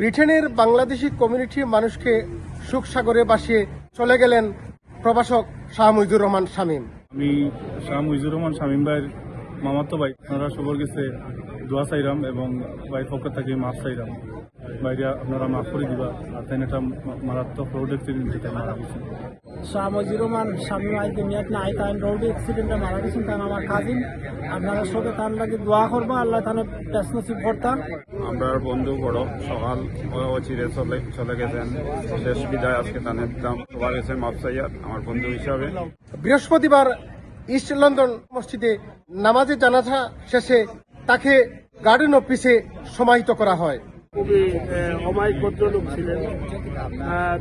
ব্রিটেনের বাংলাদেশি কমিউনিটি মানুষকে সুখ সাগরে বাসিয়ে চলে গেলেন প্রভাষক শাহ মুজিবুর রহমান শামীম। আমি শাহ মুজিবুর রহমান শামীম ভাইয়ের মামাতো ভাই। আপনারা সবার কাছে দোয়া চাইলাম এবং ভাইয়ের পক্ষ থেকে মাফ চাইলাম। বাইরে আপনারা মাফ করে দিবা। আর তাই একটা মারাত্মক রোড অ্যাক্সিডেন্টে মারা গেছেন। শাহ মুজিবুর রহমান শামীম আই দুনিয়াত নাই, তাই রোড অ্যাক্সিডেন্টে মারা গেছেন। তাই আমার কাজিন, আপনারা সবাই তার লাগে দোয়া করবা, আল্লাহ তাহলে বেস্ট নসিব করতাম। আমরা বন্ধু বড় সকাল চিরে চলে গেছেন, শেষ বিদায় আজকে তানের দাম সবার গেছে মাফ চাইয়ার আমার বন্ধু হিসাবে। বৃহস্পতিবার ইস্ট লন্ডন মসজিদে নামাজে জানাজা শেষে তাকে গার্ডেন অফিসে সমাহিত করা হয়। খুবই অমায়িক ভদ্রলোক ছিলেন।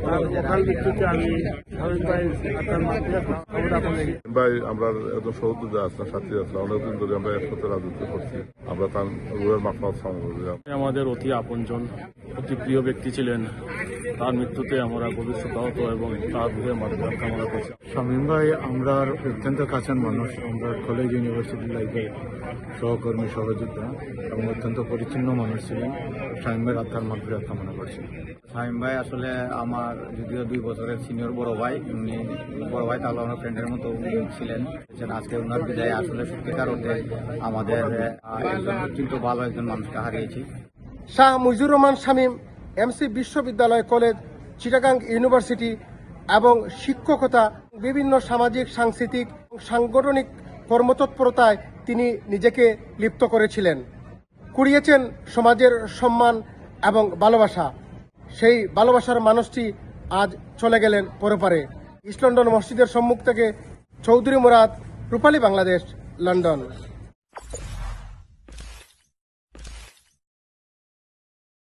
তার অকাল মৃত্যুতে আমি শামীম ভাই তার মাতৃকা কামনা করছি। ভাই আমরা একদম সহযোগিতা আসলাম, সাথী আসলাম, অনেকদিন ধরে আমরা একসাথে রাজত্ব করছি। আমরা তার রুহের মাফরাত কামনা করলাম। আমাদের অতি আপনজন, অতি প্রিয় ব্যক্তি ছিলেন। তার মৃত্যুতে আমরা ভবিষ্যৎ আহত এবং তার রুহের মাতৃকা কামনা করছি। শামীম ভাই আমরা অত্যন্ত কাছের মানুষ। আমরা কলেজ ইউনিভার্সিটি লাইফে সহকর্মী সহযোদ্ধা এবং অত্যন্ত পরিচ্ছন্ন মানুষ ছিলেন। শামীম ভাই আত্মার মাগফিরাত কামনা করছি। শামীম ভাই আসলে আমার যদিও 2 বছরের সিনিয়র বড় ভাই, উনি বড় ভাই তাহলে আমার ফ্রেন্ডের মতো ছিলেন। আজকে ওনার বিদায় আসলে সত্যিকার অর্থে আমাদের একজন অত্যন্ত ভালো একজন মানুষকে হারিয়েছি। শাহ মুজিবুর রহমান শামীম এমসি বিশ্ববিদ্যালয় কলেজ, চিটাগাং ইউনিভার্সিটি এবং শিক্ষকতা, বিভিন্ন সামাজিক, সাংস্কৃতিক, সাংগঠনিক কর্মতৎপরতায় তিনি নিজেকে লিপ্ত করেছিলেন। কুড়িয়েছেন সমাজের সম্মান এবং ভালোবাসা। সেই ভালোবাসার মানুষটি আজ চলে গেলেন পরপারে। ইস্ট লন্ডন মসজিদের সম্মুখ থেকে চৌধুরী মুরাদ, রূপালী বাংলাদেশ, লন্ডন।